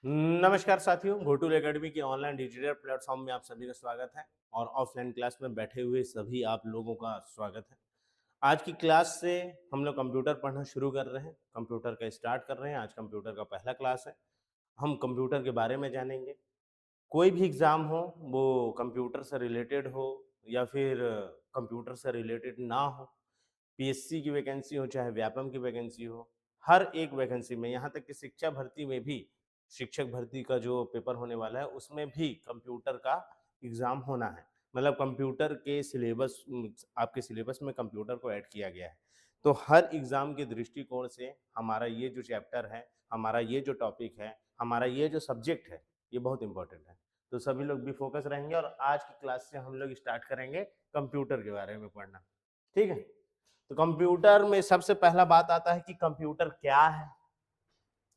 नमस्कार साथियों, घोटूल एकेडमी के ऑनलाइन डिजिटल प्लेटफॉर्म में आप सभी का स्वागत है और ऑफलाइन क्लास में बैठे हुए सभी आप लोगों का स्वागत है। आज की क्लास से हम लोग कंप्यूटर पढ़ना शुरू कर रहे हैं, कंप्यूटर का स्टार्ट कर रहे हैं। आज कंप्यूटर का पहला क्लास है। हम कंप्यूटर के बारे में जानेंगे। कोई भी एग्ज़ाम हो, वो कंप्यूटर से रिलेटेड हो या फिर कंप्यूटर से रिलेटेड ना हो, पीएससी की वैकेंसी हो चाहे व्यापम की वैकेंसी हो, हर एक वैकेंसी में, यहाँ तक कि शिक्षा भर्ती में भी, शिक्षक भर्ती का जो पेपर होने वाला है उसमें भी कंप्यूटर का एग्ज़ाम होना है। मतलब कंप्यूटर के सिलेबस आपके सिलेबस में कंप्यूटर को ऐड किया गया है। तो हर एग्ज़ाम के दृष्टिकोण से हमारा ये जो चैप्टर है, हमारा ये जो टॉपिक है, हमारा ये जो सब्जेक्ट है, ये बहुत इम्पोर्टेंट है। तो सभी लोग भी फोकस रहेंगे और आज की क्लास से हम लोग स्टार्ट करेंगे कंप्यूटर के बारे में पढ़ना। ठीक है? तो कंप्यूटर में सबसे पहला बात आता है कि कंप्यूटर क्या है?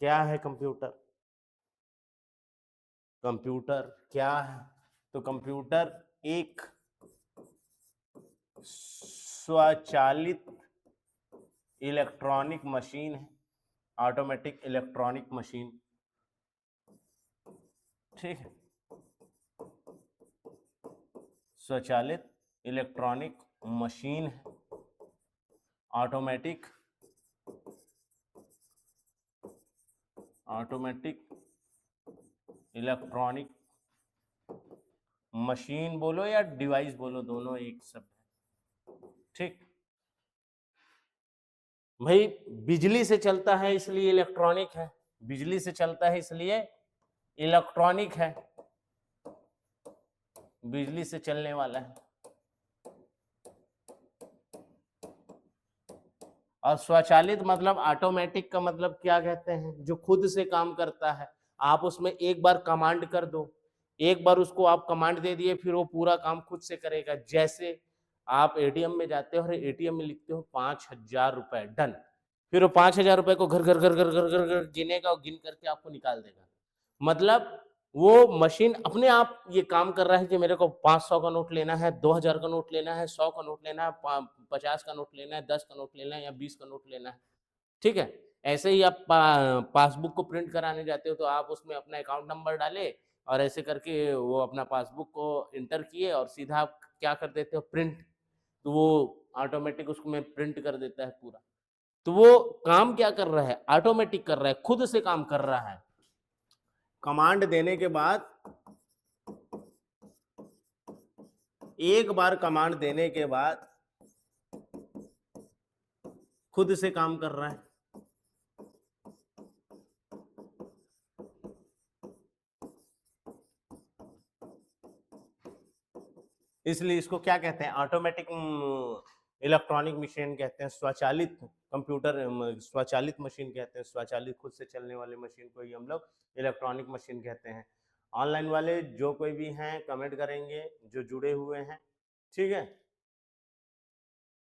क्या है कंप्यूटर? कंप्यूटर क्या है? तो कंप्यूटर एक स्वचालित इलेक्ट्रॉनिक मशीन है, ऑटोमेटिक इलेक्ट्रॉनिक मशीन। ठीक है, स्वचालित इलेक्ट्रॉनिक मशीन है, ऑटोमेटिक ऑटोमेटिक इलेक्ट्रॉनिक मशीन बोलो या डिवाइस बोलो, दोनों एक शब्द है। ठीक, भाई बिजली से चलता है इसलिए इलेक्ट्रॉनिक है, बिजली से चलता है इसलिए इलेक्ट्रॉनिक है, बिजली से चलने वाला है। और स्वचालित मतलब ऑटोमेटिक का मतलब क्या कहते हैं? जो खुद से काम करता है। आप उसमें एक बार कमांड कर दो, एक बार उसको आप कमांड दे दिए, फिर वो पूरा काम खुद से करेगा। जैसे आप एटीएम में जाते हो और एटीएम में लिखते हो 5,000 रुपए, डन। फिर वो 5,000 रुपए को घर घर घर घर घर घर घर गिनेगा और गिन करके आपको निकाल देगा। मतलब वो मशीन अपने आप ये काम कर रहा है कि मेरे को 500 का नोट लेना है, 2,000 का नोट लेना है, 100 का नोट लेना है, 50 का नोट लेना है, 10 का नोट लेना है या 20 का नोट लेना है। ठीक है? ऐसे ही आप पासबुक को प्रिंट कराने जाते हो तो आप उसमें अपना अकाउंट नंबर डाले और ऐसे करके वो अपना पासबुक को एंटर किए और सीधा आप क्या कर देते हो, प्रिंट। तो वो ऑटोमेटिक उसमें प्रिंट कर देता है पूरा। तो वो काम क्या कर रहा है? ऑटोमेटिक कर रहा है, खुद से काम कर रहा है। कमांड देने के बाद, एक बार कमांड देने के बाद खुद से काम कर रहा है। इसलिए इसको क्या कहते हैं? ऑटोमेटिक इलेक्ट्रॉनिक मशीन कहते हैं, स्वचालित कंप्यूटर, स्वचालित मशीन कहते हैं। स्वचालित खुद से चलने वाली मशीन को ही हम लोग इलेक्ट्रॉनिक मशीन कहते हैं। ऑनलाइन वाले जो कोई भी हैं कमेंट करेंगे, जो जुड़े हुए हैं। ठीक है,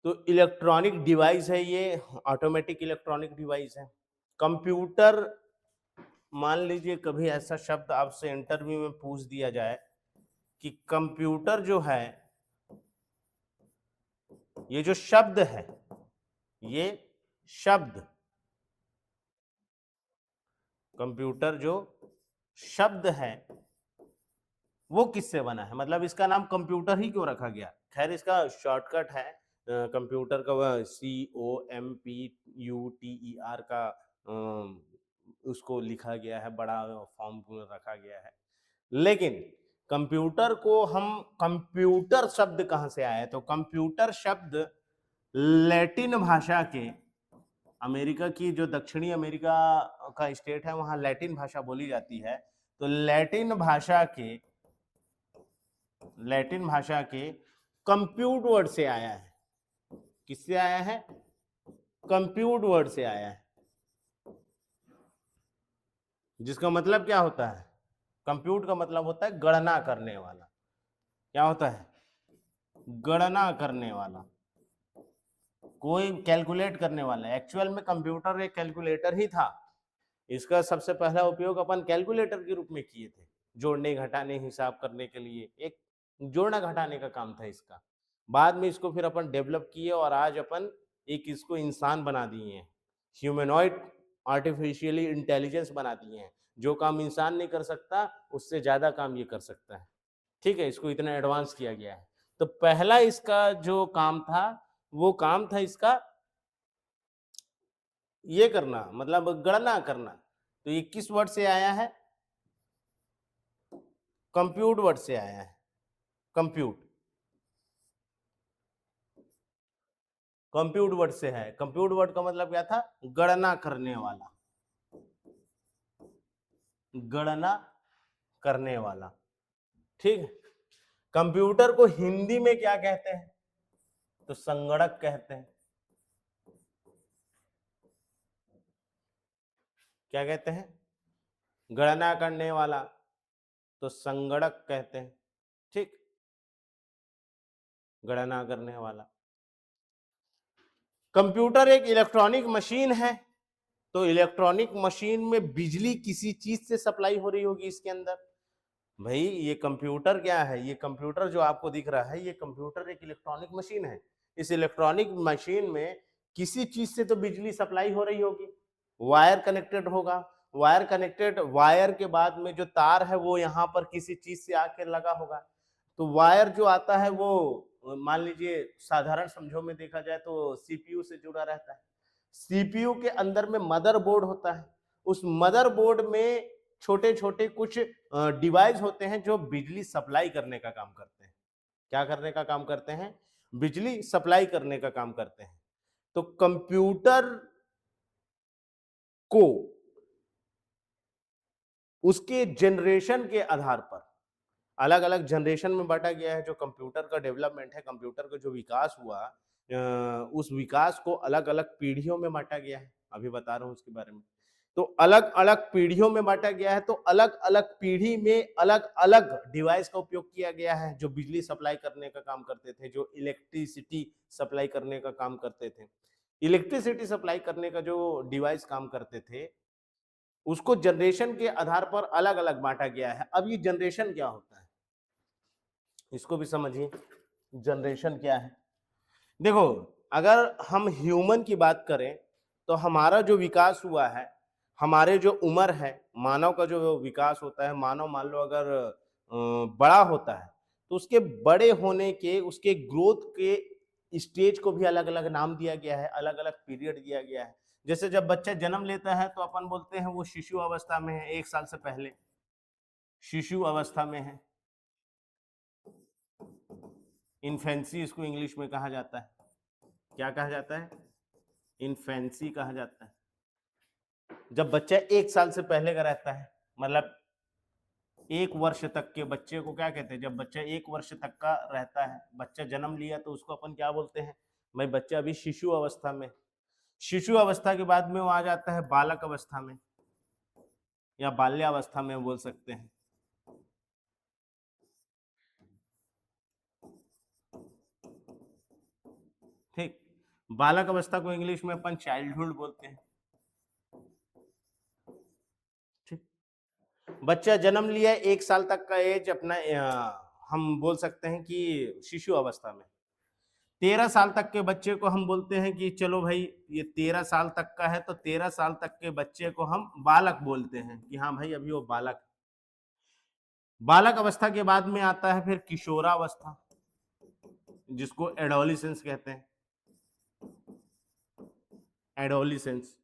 तो इलेक्ट्रॉनिक डिवाइस है ये, ऑटोमेटिक इलेक्ट्रॉनिक डिवाइस है। कंप्यूटर, मान लीजिए कभी ऐसा शब्द आपसे इंटरव्यू में पूछ दिया जाए कि कंप्यूटर जो है, ये जो शब्द है, ये शब्द, कंप्यूटर जो शब्द है वो किससे बना है? मतलब इसका नाम कंप्यूटर ही क्यों रखा गया? खैर इसका शॉर्टकट है, कंप्यूटर का वह COMPUTER का उसको लिखा गया है, बड़ा फॉर्म रखा गया है। लेकिन कंप्यूटर को हम, कंप्यूटर शब्द कहाँ से आया है? तो कंप्यूटर शब्द लैटिन भाषा के, अमेरिका की जो दक्षिणी अमेरिका का स्टेट है वहां लैटिन भाषा बोली जाती है। तो लैटिन भाषा के कंप्यूट वर्ड से आया है। किससे आया है? कंप्यूट वर्ड से आया है, जिसका मतलब क्या होता है? कंप्यूट का मतलब होता है गणना करने वाला। क्या होता है? गणना करने वाला, कोई कैलकुलेट करने वाला। एक्चुअल में कंप्यूटर एक कैलकुलेटर ही था। इसका सबसे पहला उपयोग अपन कैलकुलेटर के रूप में किए थे, जोड़ने घटाने हिसाब करने के लिए। एक जोड़ना घटाने का काम था इसका। बाद में इसको फिर अपन डेवलप किए और आज अपन एक इसको इंसान बना दिए हैं, ह्यूमनॉइड आर्टिफिशियली इंटेलिजेंस बना दिए हैं। जो काम इंसान नहीं कर सकता उससे ज्यादा काम ये कर सकता है। ठीक है, इसको इतना एडवांस किया गया है। तो पहला इसका जो काम था वो काम था इसका ये करना, मतलब गणना करना। तो ये किस वर्ड से आया है? कंप्यूट वर्ड से आया है। कंप्यूट, कंप्यूट वर्ड से है। कंप्यूट वर्ड का मतलब क्या था? गणना करने वाला, गणना करने वाला। ठीक है। कंप्यूटर को हिंदी में क्या कहते हैं? तो संगणक कहते हैं। क्या कहते हैं? गणना करने वाला तो संगणक कहते हैं। ठीक, गणना करने वाला। कंप्यूटर एक इलेक्ट्रॉनिक मशीन है। तो इलेक्ट्रॉनिक मशीन में बिजली किसी चीज से सप्लाई हो रही होगी इसके अंदर। भाई ये कंप्यूटर क्या है? ये कंप्यूटर जो आपको दिख रहा है, ये कंप्यूटर एक इलेक्ट्रॉनिक मशीन है। इस इलेक्ट्रॉनिक मशीन में किसी चीज से तो बिजली सप्लाई हो रही होगी। वायर कनेक्टेड होगा। वायर कनेक्टेड, वायर के बाद में जो तार है वो यहाँ पर किसी चीज से आके लगा होगा। तो वायर जो आता है वो मान लीजिए साधारण समझो में देखा जाए तो सीपीयू से जुड़ा रहता है। सीपीयू के अंदर में मदरबोर्ड होता है। उस मदरबोर्ड में छोटे छोटे कुछ डिवाइस होते हैं जो बिजली सप्लाई करने का काम करते हैं। क्या करने का काम करते हैं? बिजली सप्लाई करने का काम करते हैं। तो कंप्यूटर को उसके जनरेशन के आधार पर अलग अलग जनरेशन में बांटा गया है। जो कंप्यूटर का डेवलपमेंट है, कंप्यूटर का जो विकास हुआ, उस विकास को अलग अलग पीढ़ियों में बांटा गया है। अभी बता रहा हूं उसके बारे में। तो अलग अलग पीढ़ियों में बांटा गया है। तो अलग अलग पीढ़ी में अलग अलग डिवाइस का उपयोग किया गया है जो बिजली सप्लाई करने का काम करते थे, जो इलेक्ट्रिसिटी सप्लाई करने का काम करते थे। इलेक्ट्रिसिटी सप्लाई करने का जो डिवाइस काम करते थे उसको जनरेशन के आधार पर अलग अलग बांटा गया है। अब ये जनरेशन क्या होता है इसको भी समझिए। जनरेशन क्या है? देखो, अगर हम ह्यूमन की बात करें तो हमारा जो विकास हुआ है, हमारे जो उम्र है, मानव का जो विकास होता है, मानव मान लो अगर बड़ा होता है तो उसके बड़े होने के, उसके ग्रोथ के स्टेज को भी अलग अलग नाम दिया गया है, अलग अलग पीरियड दिया गया है। जैसे जब बच्चा जन्म लेता है तो अपन बोलते हैं वो शिशु अवस्था में है, 1 साल से पहले शिशु अवस्था में है। इन्फेंसी इसको इंग्लिश में कहा जाता है। क्या कहा जाता है? इन्फेंसी कहा जाता है। जब बच्चा 1 साल से पहले का रहता है, मतलब 1 वर्ष तक के बच्चे को क्या कहते हैं? जब बच्चा 1 वर्ष तक का रहता है, बच्चा जन्म लिया तो उसको अपन क्या बोलते हैं? भाई बच्चा अभी शिशु अवस्था में। शिशु अवस्था के बाद में वो आ जाता है बालक अवस्था में या बाल्यावस्था में बोल सकते हैं। ठीक, बालक अवस्था को इंग्लिश में अपन चाइल्डहुड बोलते हैं। ठीक, बच्चा जन्म लिया 1 साल तक का एज अपना हम बोल सकते हैं कि शिशु अवस्था में। 13 साल तक के बच्चे को हम बोलते हैं कि चलो भाई ये 13 साल तक का है तो 13 साल तक के बच्चे को हम बालक बोलते हैं कि हाँ भाई अभी वो बालक। बालक अवस्था के बाद में आता है फिर किशोरावस्था, जिसको एडोलिसेंस कहते हैं। एडोलिसेंस,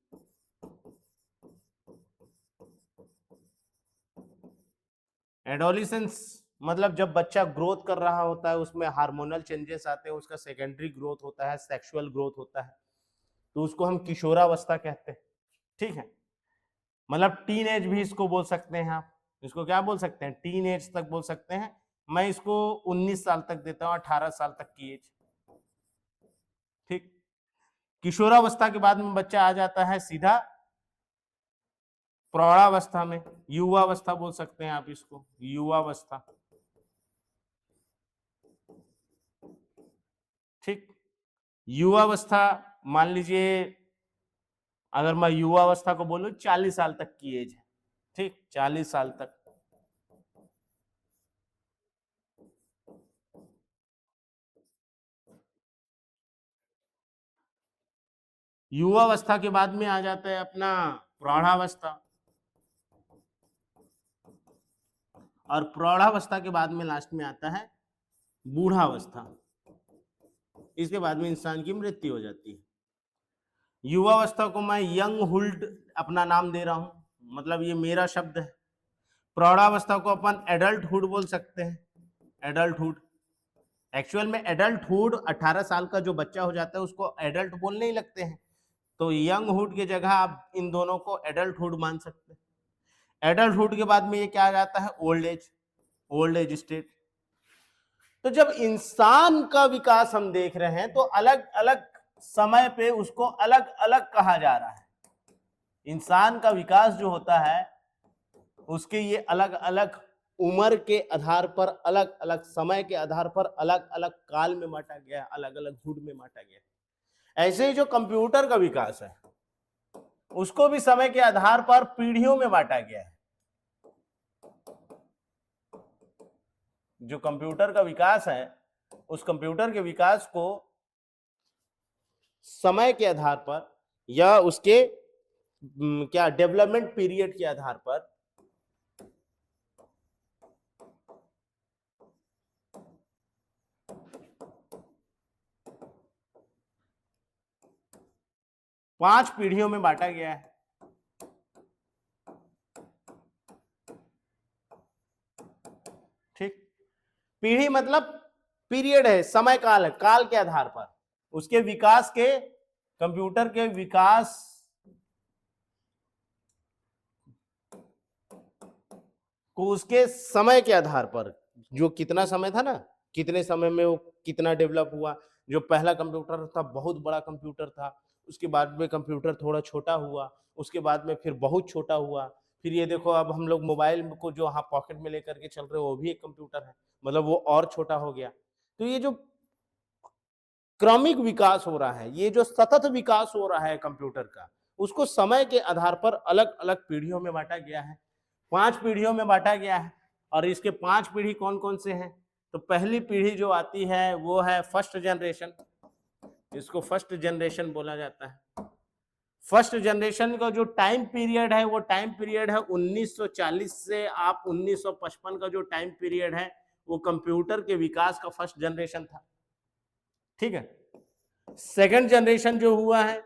एडोलिसेंस मतलब जब बच्चा ग्रोथ कर रहा होता है, उसमें हार्मोनल चेंजेस आते हैं, उसका सेकेंडरी ग्रोथ होता है, सेक्सुअल ग्रोथ होता है, तो उसको हम किशोरावस्था कहते हैं। ठीक है, मतलब टीन एज भी इसको बोल सकते हैं आप। इसको क्या बोल सकते हैं? टीन एज तक बोल सकते हैं। मैं इसको 19 साल तक देता हूं, 18 साल तक की एज। ठीक, किशोरावस्था के बाद में बच्चा आ जाता है सीधा प्रौढ़ावस्था में, युवावस्था बोल सकते हैं आप इसको, युवावस्था। ठीक, युवावस्था मान लीजिए अगर मैं युवावस्था को बोलूं 40 साल तक की एज है। ठीक, 40 साल तक। युवावस्था के बाद में आ जाता है अपना प्रौढ़ावस्था, और प्रौढ़ावस्था के बाद में लास्ट में आता है बूढ़ावस्था। इसके बाद में इंसान की मृत्यु हो जाती है। युवावस्था को मैं यंग हुल्ड अपना नाम दे रहा हूं, मतलब ये मेरा शब्द है। प्रौढ़ावस्था को अपन एडल्टहुड बोल सकते हैं, एडल्टहुड। एक्चुअल में एडल्टहुड 18 साल का जो बच्चा हो जाता है उसको एडल्ट बोलने ही लगते हैं, तो यंग हुड की जगह आप इन दोनों को एडल्टहुड मान सकते हैं। एडल्टहुड के बाद में ये क्या आ जाता है, old age, old age state. तो जब इंसान का विकास हम देख रहे हैं तो अलग अलग समय पे उसको अलग अलग कहा जा रहा है। इंसान का विकास जो होता है उसके ये अलग अलग उम्र के आधार पर, अलग अलग समय के आधार पर, अलग अलग काल में बांटा गया है, अलग अलग हुड में बांटा गया है। ऐसे ही जो कंप्यूटर का विकास है उसको भी समय के आधार पर पीढ़ियों में बांटा गया है। जो कंप्यूटर का विकास है उस कंप्यूटर के विकास को समय के आधार पर या उसके क्या डेवलपमेंट पीरियड के आधार पर पांच पीढ़ियों में बांटा गया है। ठीक, पीढ़ी मतलब पीरियड है, समय काल है, काल के आधार पर उसके विकास के, कंप्यूटर के विकास को उसके समय के आधार पर, जो कितना समय था ना, कितने समय में वो कितना डेवलप हुआ। जो पहला कंप्यूटर था बहुत बड़ा कंप्यूटर था, उसके बाद में कंप्यूटर थोड़ा छोटा हुआ, उसके बाद में फिर बहुत छोटा हुआ, फिर ये देखो अब हम लोग मोबाइल को जो हाँ पॉकेट में लेकर के चल रहे हो वो भी एक कंप्यूटर है, मतलब वो और छोटा हो गया। तो ये जो क्रमिक विकास हो रहा है, ये जो सतत विकास हो रहा है कंप्यूटर का, उसको समय के आधार पर अलग अलग पीढ़ियों में बांटा गया है, 5 पीढ़ियों में बांटा गया है। और इसके 5 पीढ़ी कौन कौन से हैं, तो पहली पीढ़ी जो आती है वो है फर्स्ट जनरेशन, इसको फर्स्ट जनरेशन बोला जाता है। फर्स्ट जनरेशन का जो टाइम पीरियड है वो टाइम पीरियड है 1940 से आप 1955 का जो टाइम पीरियड है वो कंप्यूटर के विकास का फर्स्ट जनरेशन था। ठीक है, सेकंड जनरेशन जो हुआ है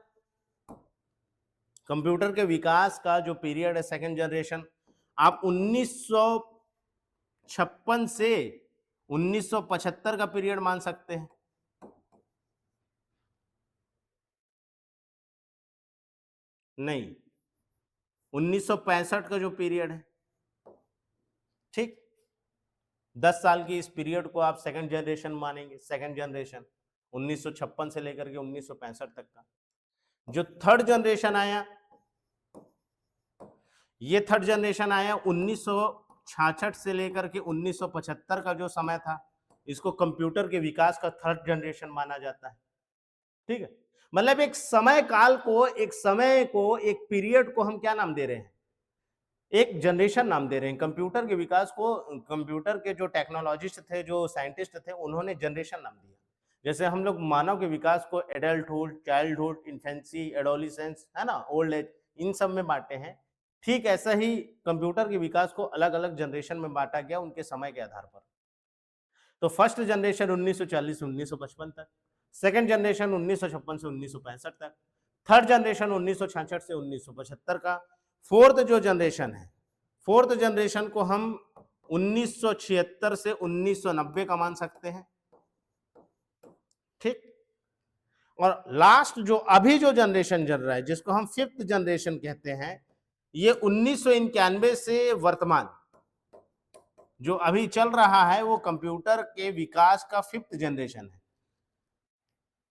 कंप्यूटर के विकास का जो पीरियड है सेकंड जनरेशन, आप 1956 से 1975 का पीरियड मान सकते हैं। नहीं, 1965 का जो पीरियड है, ठीक, 10 साल की इस पीरियड को आप सेकंड जनरेशन मानेंगे। सेकंड जनरेशन 1956 से लेकर के 1965 तक का। जो थर्ड जनरेशन आया, ये थर्ड जनरेशन आया 1966 से लेकर के 1975 का जो समय था, इसको कंप्यूटर के विकास का थर्ड जनरेशन माना जाता है। ठीक है, मतलब एक समय काल को, एक समय को, एक पीरियड को हम क्या नाम दे रहे हैं, एक जनरेशन नाम दे रहे हैं। कंप्यूटर के विकास को, कंप्यूटर के जो टेक्नोलॉजिस्ट थे, जो साइंटिस्ट थे, उन्होंने जनरेशन नाम दिया। जैसे हम लोग मानव के विकास को एडल्टहुड, चाइल्डहुड, इन्फेंसी, एडोलिसेंस, है ना, ओल्ड एज, इन सब में बांटे हैं। ठीक ऐसा ही कंप्यूटर के विकास को अलग अलग जनरेशन में बांटा गया उनके समय के आधार पर। तो फर्स्ट जनरेशन 1940 से 1955 तक, सेकंड जनरेशन 1956 से 1965 तक, थर्ड जनरेशन 1966 से 1975 का, फोर्थ जो जनरेशन है, फोर्थ जनरेशन को हम 1976 से 1990 का मान सकते हैं। ठीक, और लास्ट जो अभी जो जनरेशन चल रहा है जिसको हम फिफ्थ जनरेशन कहते हैं, ये 1991 से वर्तमान जो अभी चल रहा है वो कंप्यूटर के विकास का फिफ्थ जनरेशन है।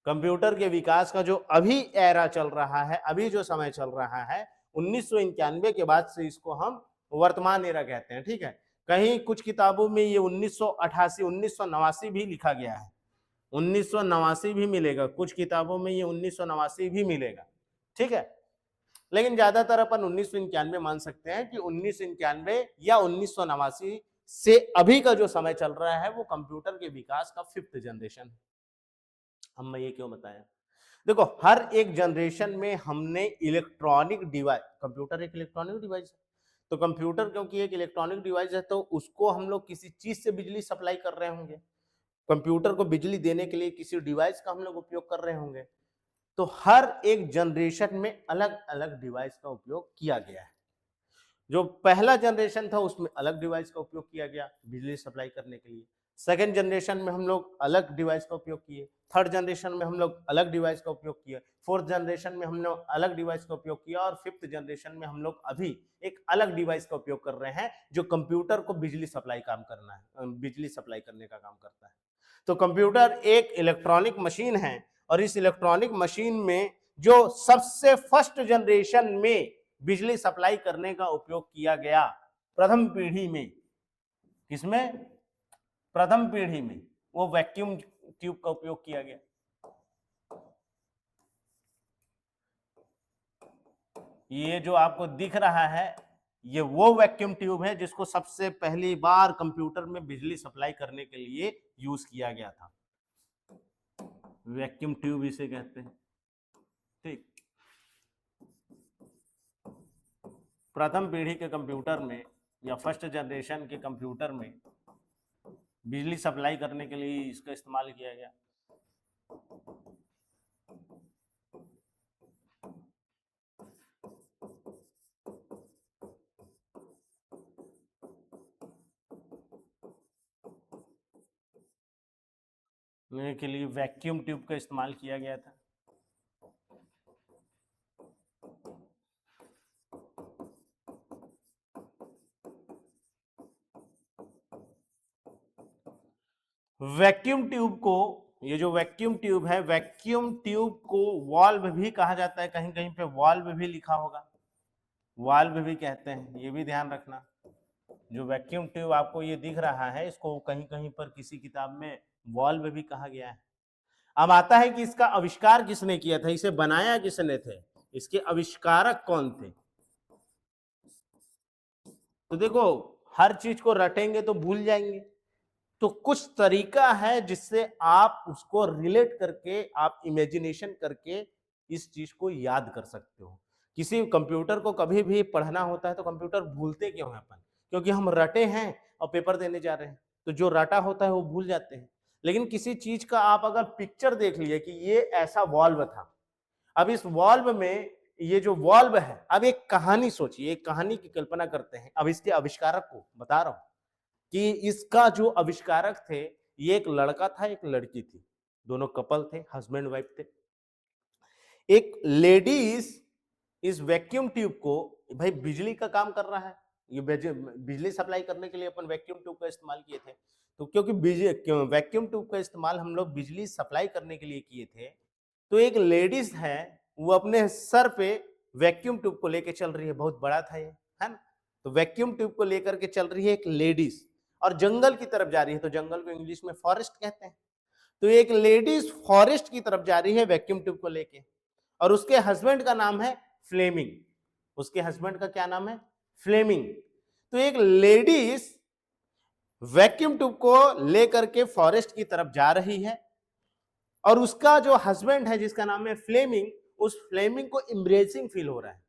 कंप्यूटर के विकास का जो अभी एरा चल रहा है, अभी जो समय चल रहा है 1991 के बाद से, इसको हम वर्तमान एरा कहते हैं। ठीक है, कहीं कुछ किताबों में ये 1988, 1989 भी लिखा गया है, 1989 भी मिलेगा, कुछ किताबों में ये 1989 भी मिलेगा। ठीक है, लेकिन ज्यादातर अपन 1991 मान सकते हैं कि 1991 या 1989 से अभी का जो समय चल रहा है वो कंप्यूटर के विकास का फिफ्थ जनरेशन है। अब मैं ये क्यों बताया, देखो हर एक जनरेशन में हमने इलेक्ट्रॉनिक डिवाइस, कंप्यूटर एक इलेक्ट्रॉनिक डिवाइस है, तो कंप्यूटर क्योंकि एक इलेक्ट्रॉनिक डिवाइस है तो उसको हम लोग किसी चीज से बिजली सप्लाई कर रहे होंगे, कंप्यूटर को बिजली देने के लिए किसी डिवाइस का हम लोग उपयोग कर रहे होंगे। तो हर एक जनरेशन में अलग अलग डिवाइस का उपयोग किया गया है। जो पहला जनरेशन था उसमें अलग डिवाइस का उपयोग किया गया बिजली सप्लाई करने के लिए, सेकेंड जनरेशन में हम लोग अलग डिवाइस का उपयोग किए, थर्ड जनरेशन में हम लोग अलग डिवाइस का उपयोग किया, फोर्थ जनरेशन में हम लोग अलग डिवाइस का उपयोग किया और फिफ्थ जनरेशन में हम लोग अभी एक अलग डिवाइस का उपयोग कर रहे हैं जो कंप्यूटर को बिजली सप्लाई काम करना है, बिजली सप्लाई करने का काम करता है। तो कंप्यूटर एक इलेक्ट्रॉनिक मशीन है और इस इलेक्ट्रॉनिक मशीन में जो सबसे फर्स्ट जनरेशन में बिजली सप्लाई करने का उपयोग किया गया प्रथम पीढ़ी में, किसमें? प्रथम पीढ़ी में वो वैक्यूम ट्यूब का उपयोग किया गया। ये जो आपको दिख रहा है ये वो वैक्यूम ट्यूब है जिसको सबसे पहली बार कंप्यूटर में बिजली सप्लाई करने के लिए यूज किया गया था। वैक्यूम ट्यूब इसे कहते हैं। ठीक, प्रथम पीढ़ी के कंप्यूटर में या फर्स्ट जनरेशन के कंप्यूटर में बिजली सप्लाई करने के लिए इसका इस्तेमाल किया गया। के लिए वैक्यूम ट्यूब का इस्तेमाल किया गया था। वैक्यूम ट्यूब को, ये जो वैक्यूम ट्यूब है, वैक्यूम ट्यूब को वाल्व भी कहा जाता है, कहीं कहीं पे वाल्व भी लिखा होगा, वाल्व भी कहते हैं, ये भी ध्यान रखना। जो वैक्यूम ट्यूब आपको ये दिख रहा है इसको कहीं कहीं पर किसी किताब में वाल्व भी कहा गया है। अब आता है कि इसका आविष्कार किसने किया था, इसे बनाया किसने थे, इसके आविष्कारक कौन थे। तो देखो हर चीज को रटेंगे तो भूल जाएंगे, तो कुछ तरीका है जिससे आप उसको रिलेट करके, आप इमेजिनेशन करके इस चीज को याद कर सकते हो। किसी कंप्यूटर को कभी भी पढ़ना होता है तो कंप्यूटर भूलते क्यों हैं अपन? क्योंकि हम रटे हैं और पेपर देने जा रहे हैं, तो जो रटा होता है वो भूल जाते हैं। लेकिन किसी चीज का आप अगर पिक्चर देख लिए कि ये ऐसा वॉल्व था, अब इस वॉल्व में, ये जो वॉल्व है, अब एक कहानी सोचिए, एक कहानी की कल्पना करते हैं। अब इसके आविष्कारक को बता रहा हूं कि इसका जो आविष्कारक थे ये एक लड़का था, एक लड़की थी, दोनों कपल थे, हस्बैंड वाइफ थे। एक लेडीज इस वैक्यूम ट्यूब को, भाई बिजली का काम कर रहा है, ये बिजली सप्लाई करने के लिए अपन वैक्यूम ट्यूब का इस्तेमाल किए थे। तो क्योंकि वैक्यूम ट्यूब का इस्तेमाल हम लोग बिजली सप्लाई करने के लिए किए थे, तो एक लेडीज है वो अपने सर पे वैक्यूम ट्यूब को लेकर चल रही है, बहुत बड़ा था ये, है ना। तो वैक्यूम ट्यूब को लेकर के चल रही है एक लेडीज और जंगल की तरफ जा रही है, तो जंगल को इंग्लिश में फॉरेस्ट कहते हैं। तो एक लेडीज फॉरेस्ट की तरफ जा रही है वैक्यूम ट्यूब को लेके, और उसके हस्बैंड का नाम है फ्लेमिंग। उसके हस्बैंड का क्या नाम है? फ्लेमिंग। तो एक लेडीज वैक्यूम ट्यूब को लेकर के फॉरेस्ट की तरफ जा रही है और उसका जो हस्बैंड है जिसका नाम है फ्लेमिंग, उस फ्लेमिंग को एम्ब्रेसिंग फील हो रहा है।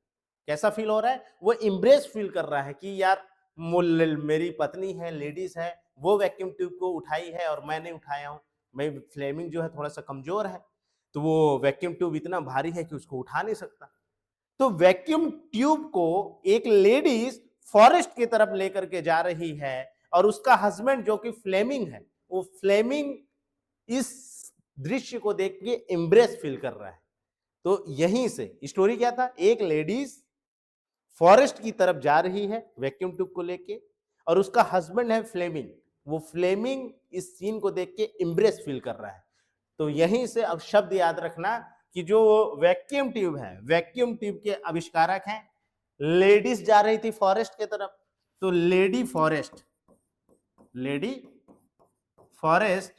कैसा फील हो रहा है? वो एम्ब्रेस फील कर रहा है कि यार मेरी पत्नी है, लेडीज है, वो वैक्यूम ट्यूब को उठाई है और मैंने उठाया हूं। मैं फ्लेमिंग जो है थोड़ा सा कमजोर है, तो वो वैक्यूम ट्यूब इतना भारी है कि उसको उठा नहीं सकता। तो वैक्यूम ट्यूब को एक लेडीज फॉरेस्ट की तरफ लेकर के जा रही है और उसका हस्बैंड जो कि फ्लेमिंग है, वो फ्लेमिंग इस दृश्य को देख के एम्ब्रेस फील कर रहा है। तो यहीं से स्टोरी क्या था, एक लेडीज फॉरेस्ट की तरफ जा रही है वैक्यूम ट्यूब को लेके और उसका हस्बैंड है फ्लेमिंग, वो फ्लेमिंग इस सीन को देख के एम्ब्रेस फील कर रहा है। तो यहीं से अब शब्द याद रखना कि जो वैक्यूम ट्यूब है, वैक्यूम ट्यूब के आविष्कारक हैं, लेडीज जा रही थी फॉरेस्ट की तरफ, तो लेडी फॉरेस्ट, लेडी फॉरेस्ट,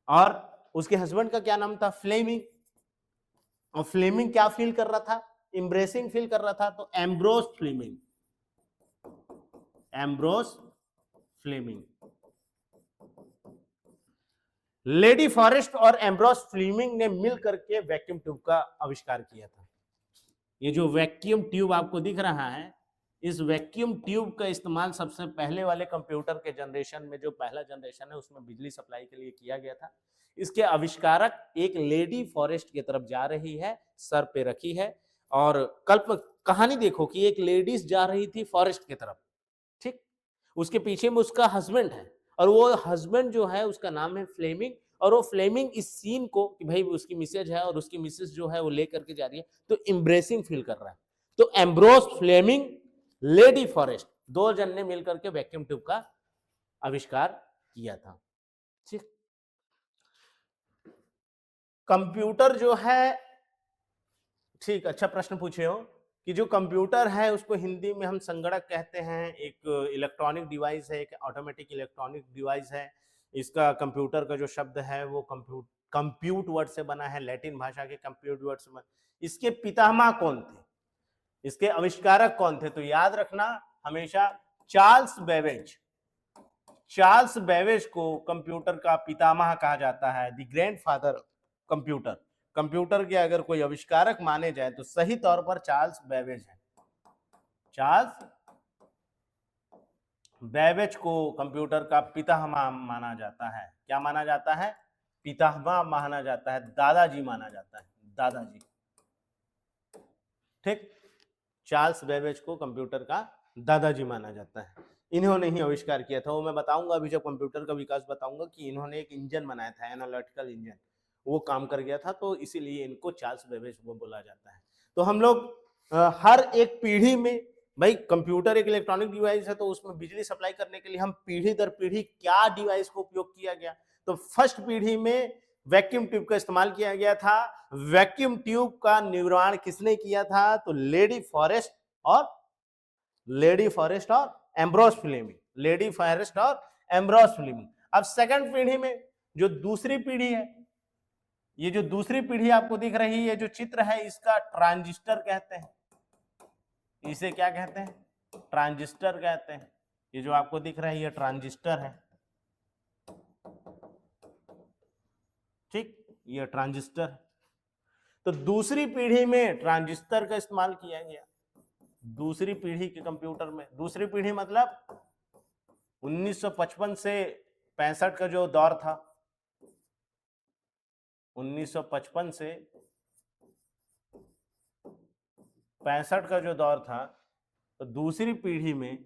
और उसके हस्बैंड का क्या नाम था? फ्लेमिंग। और फ्लेमिंग क्या फील कर रहा था? एम्ब्रेसिंग फील कर रहा था, तो Ambrose Fleming, Ambrose Fleming. Lady Forest और एम्ब्रोस फ्लीमिंग ने मिल करके वैक्यूम ट्यूब का आविष्कार किया था। ये जो वैक्यूम ट्यूब आपको दिख रहा है, इस वैक्यूम ट्यूब का इस्तेमाल सबसे पहले वाले कंप्यूटर के जनरेशन में, जो पहला जनरेशन है उसमें बिजली सप्लाई के लिए किया गया था। इसके आविष्कारक एक लेडी फॉरेस्ट की तरफ जा रही है, सर पे रखी है, और कहानी देखो कि एक लेडीज जा रही थी फॉरेस्ट की तरफ, ठीक, उसके पीछे में उसका हस्बैंड है, और वो हस्बैंड जो है उसका नाम है फ्लेमिंग, और वो फ्लेमिंग इस सीन को कि भाई उसकी मिसेज है और उसकी मिसेज जो है वो लेकर के जा रही है, तो एम्ब्रेसिंग फील कर रहा है। तो एम्ब्रोस फ्लेमिंग, लेडी फॉरेस्ट, दो जन ने मिलकर के वैक्यूम ट्यूब का आविष्कार किया था। ठीक, कंप्यूटर जो है, ठीक, अच्छा प्रश्न पूछे हो कि जो कंप्यूटर है उसको हिंदी में हम संगणक कहते हैं। एक इलेक्ट्रॉनिक डिवाइस है, एक ऑटोमेटिक इलेक्ट्रॉनिक डिवाइस है। इसका कंप्यूटर का जो शब्द है वो कंप्यूट वर्ड से बना है, लैटिन भाषा के कंप्यूट वर्ड से बना। इसके पितामह कौन थे, इसके आविष्कारक कौन थे? तो याद रखना हमेशा चार्ल्स बेबेज, चार्ल्स बेबेज को कंप्यूटर का पितामह कहा जाता है, द ग्रैंडफादर कंप्यूटर। कंप्यूटर के अगर कोई आविष्कारक माने जाए तो सही तौर पर चार्ल्स बेबेज है। चार्ल्स बेबेज को कंप्यूटर का पितामह माना जाता है। क्या माना जाता है? पितामह माना जाता है, दादाजी माना जाता है, दादाजी। ठीक, चार्ल्स बेबेज को कंप्यूटर का दादाजी माना जाता है। इन्होंने ही आविष्कार किया था। वो मैं बताऊंगा अभी जब कंप्यूटर का विकास बताऊंगा कि इन्होंने एक इंजन बनाया था, एनालिटिकल इंजन, वो काम कर गया था, तो इसीलिए इनको चार्ल्स बेबेज को बोला जाता है। तो हम लोग हर एक पीढ़ी में, भाई कंप्यूटर एक इलेक्ट्रॉनिक डिवाइस है तो उसमें बिजली सप्लाई करने के लिए हम पीढ़ी दर पीढ़ी क्या डिवाइस को उपयोग किया गया, तो फर्स्ट पीढ़ी में वैक्यूम ट्यूब का इस्तेमाल किया गया था। वैक्यूम ट्यूब का निर्माण किसने किया था? तो लेडी फॉरेस्ट और एम्ब्रोस फ्लेमिंग, लेडी फॉरेस्ट और एम्ब्रोस फ्लेमिंग। अब सेकंड पीढ़ी में जो दूसरी पीढ़ी है, ये जो दूसरी पीढ़ी आपको दिख रही है, जो चित्र है, इसका ट्रांजिस्टर कहते हैं। इसे क्या कहते हैं? ट्रांजिस्टर कहते हैं। ये जो आपको दिख रहा है ये ट्रांजिस्टर है। ठीक, ये ट्रांजिस्टर। तो दूसरी पीढ़ी में ट्रांजिस्टर का इस्तेमाल किया गया, दूसरी पीढ़ी के कंप्यूटर में। दूसरी पीढ़ी मतलब 1955 से 65 का जो दौर था, 1955 से 65 का जो दौर था, तो दूसरी पीढ़ी में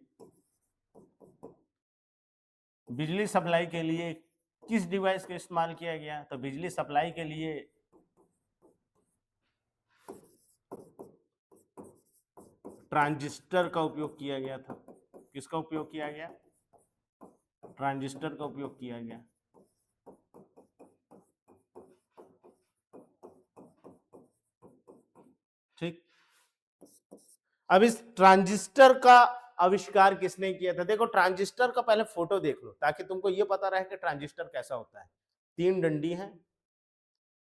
बिजली सप्लाई के लिए किस डिवाइस का इस्तेमाल किया गया? तो बिजली सप्लाई के लिए ट्रांजिस्टर का उपयोग किया गया था। किसका उपयोग किया गया? ट्रांजिस्टर का उपयोग किया गया। ठीक, अब इस ट्रांजिस्टर का आविष्कार किसने किया था? देखो ट्रांजिस्टर का पहले फोटो देख लो ताकि तुमको ये पता रहे कि ट्रांजिस्टर कैसा होता है। 3 डंडी है,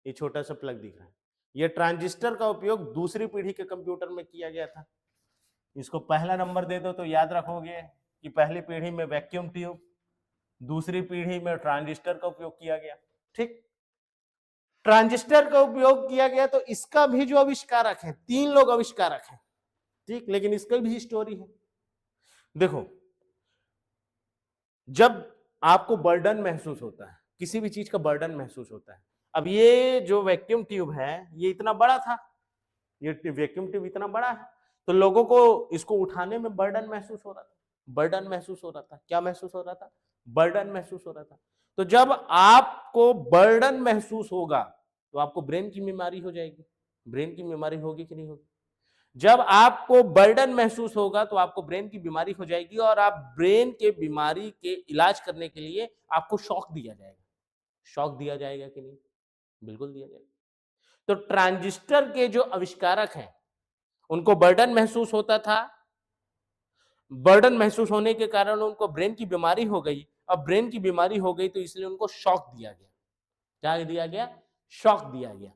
ये छोटा सा प्लग दिख रहा है। ये ट्रांजिस्टर का उपयोग दूसरी पीढ़ी के कंप्यूटर में किया गया था। इसको पहला नंबर दे दो तो याद रखोगे कि पहली पीढ़ी में वैक्यूम ट्यूब, दूसरी पीढ़ी में ट्रांजिस्टर का उपयोग किया गया। ठीक, ट्रांजिस्टर का उपयोग किया गया तो इसका भी जो आविष्कारक है, 3 लोग आविष्कारक हैं। ठीक, लेकिन इसका भी स्टोरी है। देखो, जब आपको बर्डन महसूस होता है, किसी भी चीज का बर्डन महसूस होता है। अब ये जो वैक्यूम ट्यूब है ये इतना बड़ा था, ये वैक्यूम ट्यूब इतना बड़ा है, तो लोगों को इसको उठाने में बर्डन महसूस हो रहा था, बर्डन महसूस हो रहा था। क्या महसूस हो रहा था? बर्डन महसूस हो रहा था। तो जब आपको बर्डन महसूस होगा तो आपको ब्रेन की बीमारी हो जाएगी। ब्रेन की बीमारी होगी कि नहीं होगी? जब आपको बर्डन महसूस होगा तो आपको ब्रेन की बीमारी हो जाएगी, और आप ब्रेन के बीमारी के इलाज करने के लिए आपको शॉक दिया जाएगा। शॉक दिया जाएगा कि नहीं? बिल्कुल दिया जाएगा। तो ट्रांजिस्टर के जो आविष्कारक हैं उनको बर्डन महसूस होता था, बर्डन महसूस होने के कारण उनको ब्रेन की बीमारी हो गई। अब ब्रेन की बीमारी हो गई तो इसलिए उनको शॉक दिया गया। क्या दिया गया? शॉक दिया गया।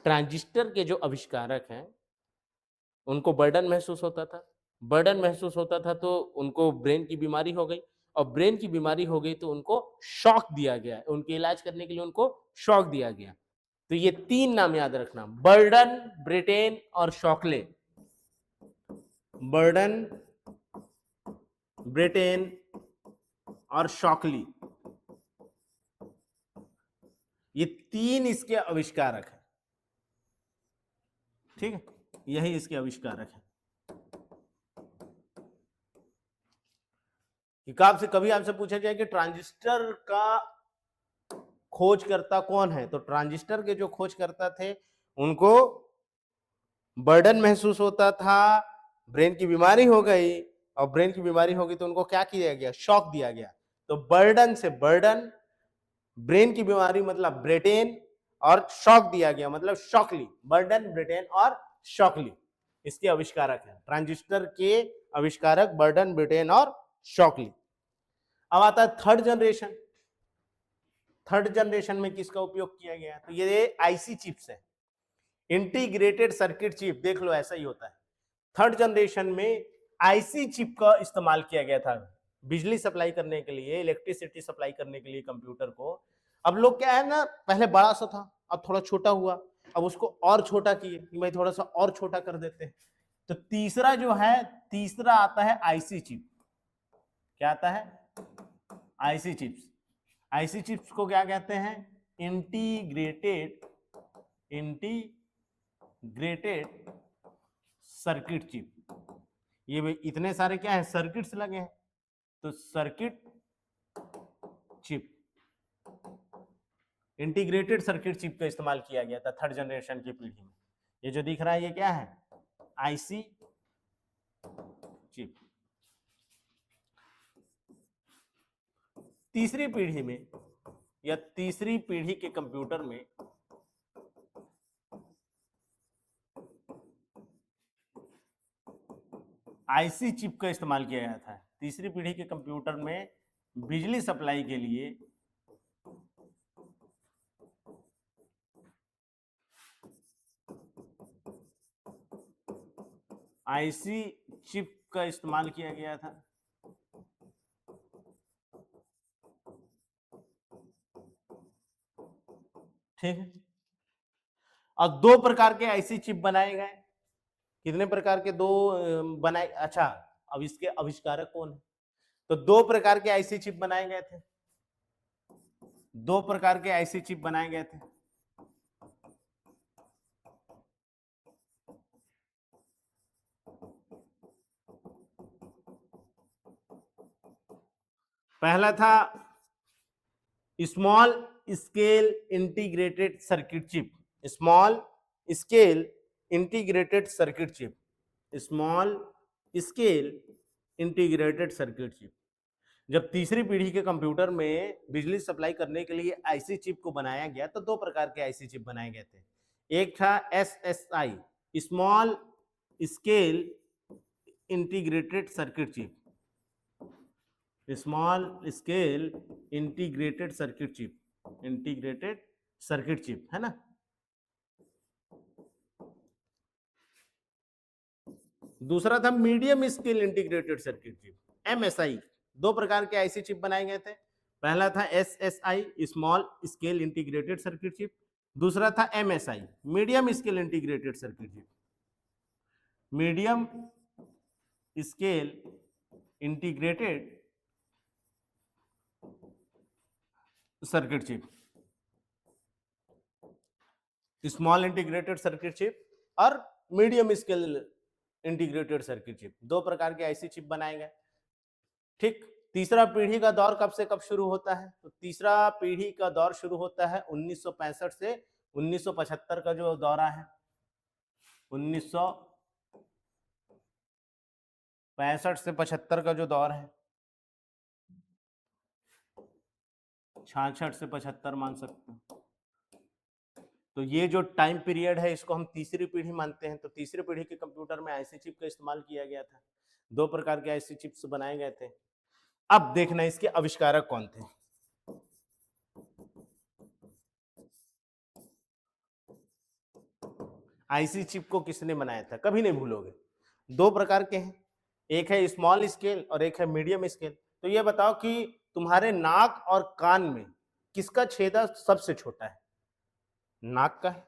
ट्रांजिस्टर के जो आविष्कारक हैं उनको बर्डन महसूस होता था, बर्डन महसूस होता था तो उनको ब्रेन की बीमारी हो गई, और ब्रेन की बीमारी हो गई तो उनको शॉक दिया गया, उनके इलाज करने के लिए उनको शॉक दिया गया। तो ये 3 नाम याद रखना, बर्डन, ब्रिटेन और शॉकले। बर्डन, ब्रिटेन और शॉकली, ये 3 इसके आविष्कारक हैं। ठीक है, यही इसके आविष्कारक हैं। कभी आपसे पूछा जाए कि ट्रांजिस्टर का खोजकर्ता कौन है, तो ट्रांजिस्टर के जो खोजकर्ता थे उनको बर्डन महसूस होता था, ब्रेन की बीमारी हो गई, और ब्रेन की बीमारी हो गई तो उनको क्या किया गया, शॉक दिया गया। तो बर्डन से बर्डन, ब्रेन की बीमारी मतलब ब्रेटेन, और शॉक दिया गया मतलब शॉकली। बर्डन, ब्रेटेन और शॉकली इसके आविष्कारक हैं। ट्रांजिस्टर के आविष्कारक बर्डन, ब्रेटेन और शॉकली। अब आता है थर्ड जनरेशन। थर्ड जनरेशन में किसका उपयोग किया गया, तो ये आईसी चिप्स है, इंटीग्रेटेड सर्किट चिप। देख लो ऐसा ही होता है। थर्ड जनरेशन में आईसी चिप का इस्तेमाल किया गया था बिजली सप्लाई करने के लिए, इलेक्ट्रिसिटी सप्लाई करने के लिए कंप्यूटर को। अब लोग क्या है ना, पहले बड़ा सा था, अब थोड़ा छोटा हुआ, अब उसको और छोटा किए कि भाई थोड़ा सा और छोटा कर देते हैं। तो तीसरा जो है, तीसरा आता है आईसी चिप। क्या आता है, आईसी चिप्स। आईसी चिप्स को क्या कहते हैं, इंटीग्रेटेड सर्किट चिप। ये इतने सारे क्या है, सर्किट्स लगे हैं, तो circuit chip, integrated circuit chip का इस्तेमाल किया गया था थर्ड जनरेशन की पीढ़ी में। ये जो दिख रहा है ये क्या है, आईसी चिप। तीसरी पीढ़ी में या तीसरी पीढ़ी के कंप्यूटर में आईसी चिप का इस्तेमाल किया गया था। तीसरी पीढ़ी के कंप्यूटर में बिजली सप्लाई के लिए आईसी चिप का इस्तेमाल किया गया था। ठीक है, और 2 प्रकार के आईसी चिप बनाए गए। कितने प्रकार के, 2 बनाए। अच्छा, अब इसके आविष्कारक कौन है, तो 2 प्रकार के आईसी चिप बनाए गए थे। 2 प्रकार के आईसी चिप बनाए गए थे। पहला था small scale integrated circuit chip. Small scale integrated circuit chip, small scale integrated circuit chip. जब तीसरी पीढ़ी के कंप्यूटर में बिजली सप्लाई करने के लिए आईसी चिप को बनाया गया तो 2 प्रकार के आईसी चिप बनाए गए थे। एक था SSI, small scale integrated circuit chip, small scale integrated circuit chip, integrated circuit chip है ना। दूसरा था medium scale integrated circuit chip, MSI. 2 प्रकार के आईसी चिप बनाए गए थे। पहला था SSI, small scale integrated circuit chip. दूसरा था MSI, medium scale integrated circuit chip. Medium scale integrated circuit chip, small integrated circuit chip और medium scale integrated circuit chip. 2 प्रकार के आईसी चिप बनाए गए। ठीक, तीसरा पीढ़ी का दौर कब से कब शुरू होता है, तो तीसरा पीढ़ी का दौर शुरू होता है 1965 से 1975 का जो दौरा है, 1965 से 75 का जो दौर है, 66 से 75 मान सकते हैं। तो ये जो टाइम पीरियड है इसको हम तीसरी पीढ़ी मानते हैं। तो तीसरी पीढ़ी के कंप्यूटर में आईसी चिप का इस्तेमाल किया गया था। 2 प्रकार के आईसी चिप्स बनाए गए थे। अब देखना इसके आविष्कारक कौन थे। आईसी चिप को किसने बनाया था, कभी नहीं भूलोगे। 2 प्रकार के हैं, एक है स्मॉल स्केल और एक है मीडियम स्केल। तो ये बताओ कि तुम्हारे नाक और कान में किसका छेदा सबसे छोटा है? नाक का है।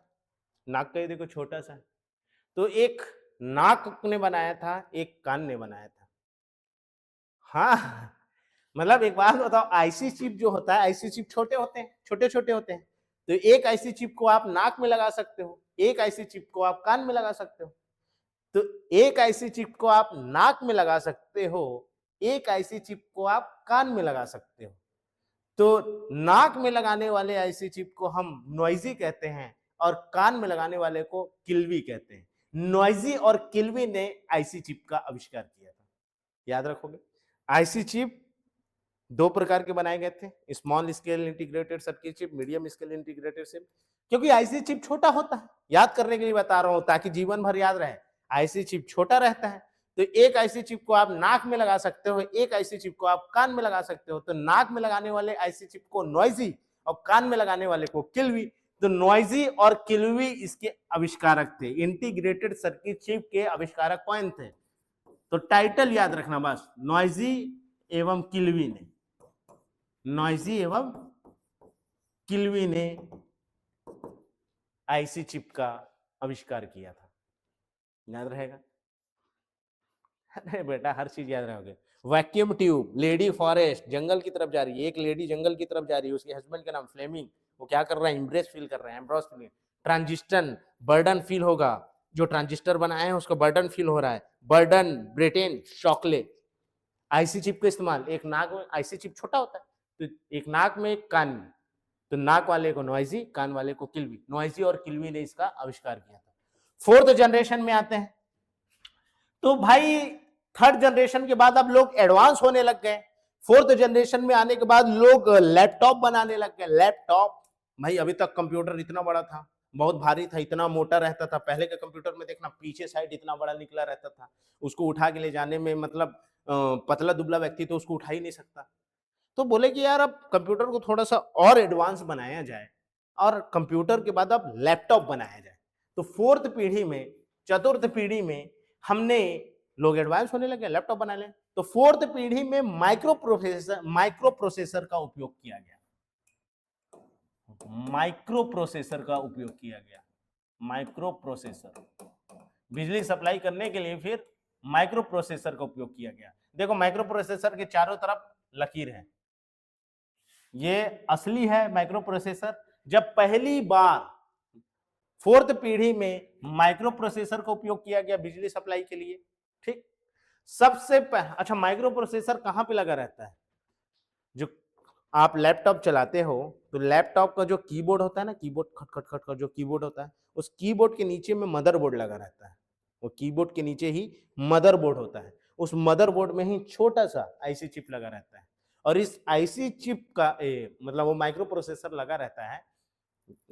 नाक का ये देखो छोटा सा है। तो एक नाक ने बनाया था, एक कान ने बनाया था। हाँ, मतलब एक बात बताओ, आईसी चिप जो होता है, आईसी चिप छोटे होते हैं, छोटे छोटे होते हैं। तो एक आईसी चिप को आप नाक में लगा सकते हो, एक आईसी चिप को आप कान में लगा सकते हो। तो एक आईसी चिप को आप नाक में लगा सकते हो, एक आईसी चिप को आप कान में लगा सकते हो। तो नाक में लगाने वाले आईसी चिप को हम नॉइजी कहते हैं और कान में लगाने वाले को किल्वी कहते हैं। नॉइजी और किल्वी ने आईसी चिप का आविष्कार किया था, याद रखोगे। आईसी चिप दो प्रकार के बनाए गए थे, small scale integrated circuit chip, medium scale integrated chip. क्योंकि आईसी चिप छोटा होता है, याद करने के लिए बता रहा हूं ताकि जीवन भर याद रहे। आईसी चिप छोटा रहता है, तो एक आईसी चिप को आप नाक में लगा सकते हो, एक आईसी चिप को आप कान में लगा सकते हो। तो नाक में लगाने वाले आईसी चिप को नॉइजी और कान में लगाने वाले को किल्वी। तो नॉइजी और किल्वी इसके आविष्कारक थे, इंटीग्रेटेड सर्किट चिप के आविष्कारक कौन थे? तो टाइटल याद रखना बस, नॉइजी एवं किल्वी ने, नॉइजी एवं किल्वी ने आईसी चिप का आविष्कार किया था, याद रहेगा। अरे बेटा हर चीज याद रहोगे। वैक्यूम ट्यूब, लेडी फॉरेस्ट जंगल की तरफ जा रही है, एक लेडी जंगल की तरफ जा रही है, उसके हस्बैंड का नाम फ्लेमिंग, वो क्या कर रहा है? एम्ब्रेस फील कर रहा है, Ambrose feel. Transistor, burden feel होगा, जो ट्रांजिस्टर बनाए हैं उसको बर्डन फील हो रहा है, burden, Britain, chocolate. IC chip का इस्तेमाल, एक नाक में, आईसी चिप छोटा होता है तो एक नाक में एक कान में, तो नाक वाले को नॉइजी, कान वाले को किल्वी। नॉइजी और किल्वी ने इसका आविष्कार किया था। फोर्थ जनरेशन में आते हैं, तो भाई थर्ड जनरेशन के बाद अब लोग एडवांस होने लग गए। फोर्थ जनरेशन में आने के बाद लोग लैपटॉप बनाने लग गए। लैपटॉप भाई, अभी तक कंप्यूटर इतना बड़ा था, बहुत भारी था, इतना मोटा रहता था। पहले के कंप्यूटर में देखना पीछे साइड इतना बड़ा निकला रहता था, उसको उठा के ले जाने में मतलब पतला दुबला व्यक्ति तो उसको उठा ही नहीं सकता। तो बोले कि यार अब कंप्यूटर को थोड़ा सा और एडवांस बनाया जाए और कंप्यूटर के बाद अब लैपटॉप बनाया जाए। तो फोर्थ पीढ़ी में, चतुर्थ पीढ़ी में हमने लोग एडवांस होने लगे, लैपटॉप बना लें। तो फोर्थ पीढ़ी में माइक्रो प्रोसेसर का उपयोग किया गया, माइक्रो प्रोसेसर का उपयोग किया गया। माइक्रो प्रोसेसर, बिजली सप्लाई करने के लिए फिर माइक्रो प्रोसेसर का उपयोग किया गया। देखो माइक्रो प्रोसेसर के चारों तरफ लकीर है, ये असली है माइक्रो प्रोसेसर। जब पहली बार फोर्थ पीढ़ी में माइक्रो प्रोसेसर का उपयोग किया गया बिजली सप्लाई के लिए, ठीक। अच्छा, माइक्रो प्रोसेसर कहां पे लगा रहता है? जो आप लैपटॉप चलाते हो तो लैपटॉप का जो कीबोर्ड होता है ना, कीबोर्ड खट खट खट खट जो कीबोर्ड होता है, उस कीबोर्ड के नीचे में मदरबोर्ड लगा रहता है। वो कीबोर्ड के नीचे ही मदरबोर्ड होता है, उस मदरबोर्ड में ही छोटा सा आईसी चिप लगा रहता है। और इस आईसी चिप का मतलब वो माइक्रो प्रोसेसर लगा रहता है,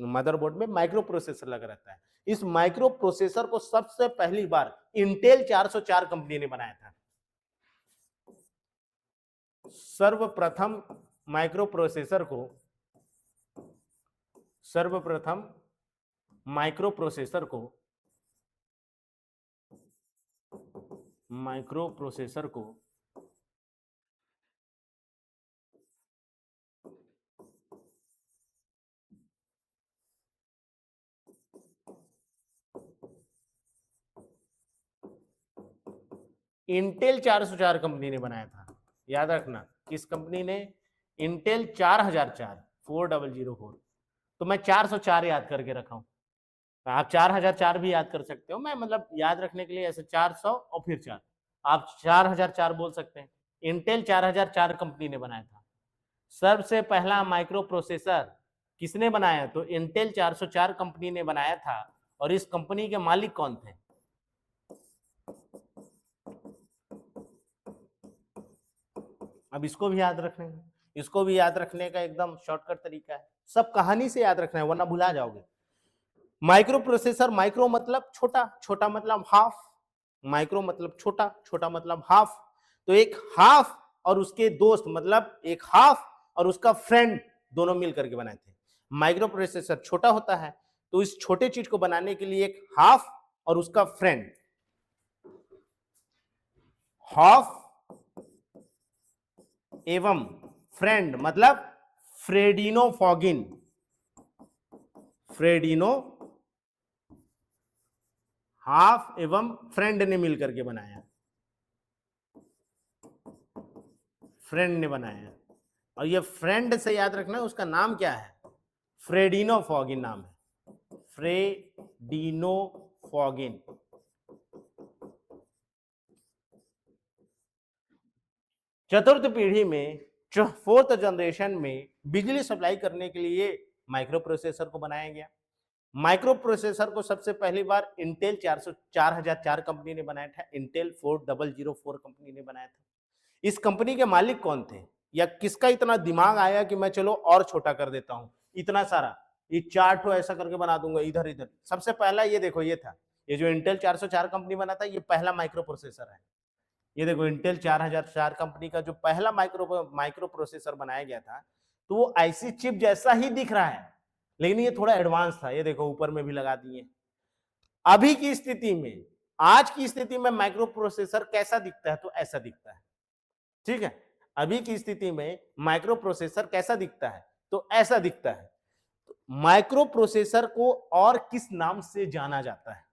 मदरबोर्ड में माइक्रो प्रोसेसर लगा रहता है। इस माइक्रो प्रोसेसर को सबसे पहली बार इंटेल 404 कंपनी ने बनाया था। सर्वप्रथम माइक्रो प्रोसेसर को, सर्वप्रथम माइक्रो प्रोसेसर को, माइक्रो प्रोसेसर को इंटेल 404 कंपनी ने बनाया था। याद रखना, किस कंपनी ने? इंटेल 4004, 4004। तो मैं 404 याद करके रखा हूं, आप 4004 भी याद कर सकते हो। मैं मतलब याद रखने के लिए ऐसे 400 और फिर 4, आप 4004 बोल सकते हैं। इंटेल 4004 कंपनी ने बनाया था। सबसे पहला माइक्रो प्रोसेसर किसने बनाया? तो इंटेल 404 कंपनी ने बनाया था। और इस कंपनी के मालिक कौन थे? अब इसको भी याद रखने, इसको भी याद रखने का एकदम शॉर्टकट तरीका है, सब कहानी से याद रखना है वरना भुला जाओगे। माइक्रो प्रोसेसर, माइक्रो मतलब छोटा, छोटा मतलब हाफ, माइक्रो मतलब छोटा, छोटा मतलब हाफ। तो एक हाफ और उसके दोस्त, मतलब एक हाफ और उसका फ्रेंड दोनों मिल करके बनाए थे। माइक्रो प्रोसेसर छोटा होता है, तो इस छोटे चीज को बनाने के लिए एक हाफ और उसका फ्रेंड, हाफ एवं फ्रेंड मतलब फ्रेडिनोफॉगिन, फ्रेडिनो हाफ एवं फ्रेंड ने मिलकर के बनाया, फ्रेंड ने बनाया। और ये फ्रेंड से याद रखना उसका नाम क्या है, फ्रेडिनोफॉगिन नाम है, फ्रेडिनोफॉगिन। चतुर्थ पीढ़ी में, फोर्थ जनरेशन में बिजली सप्लाई करने के लिए माइक्रो प्रोसेसर को बनाया गया। माइक्रो प्रोसेसर को सबसे पहली बार इंटेल 4004 कंपनी ने बनाया था, इंटेल 4004 कंपनी ने बनाया था। इस कंपनी के मालिक कौन थे, या किसका इतना दिमाग आया कि मैं चलो और छोटा कर देता हूं, इतना सारा ये 4 ठो ऐसा करके बना दूंगा इधर इधर। सबसे पहला ये देखो, ये था, ये जो इंटेल 404 कंपनी बना था, ये पहला माइक्रो प्रोसेसर है। ये देखो इंटेल 4004 कंपनी का जो पहला माइक्रो प्रोसेसर बनाया गया था, तो वो आईसी चिप जैसा ही दिख रहा है, लेकिन ये थोड़ा एडवांस था। ये देखो ऊपर में भी लगा दिए। अभी की स्थिति में, आज की स्थिति में माइक्रो प्रोसेसर कैसा दिखता है, तो ऐसा दिखता है। ठीक है, अभी की स्थिति में माइक्रो प्रोसेसर कैसा दिखता है, तो ऐसा दिखता है। माइक्रो प्रोसेसर को और किस नाम से जाना जाता है,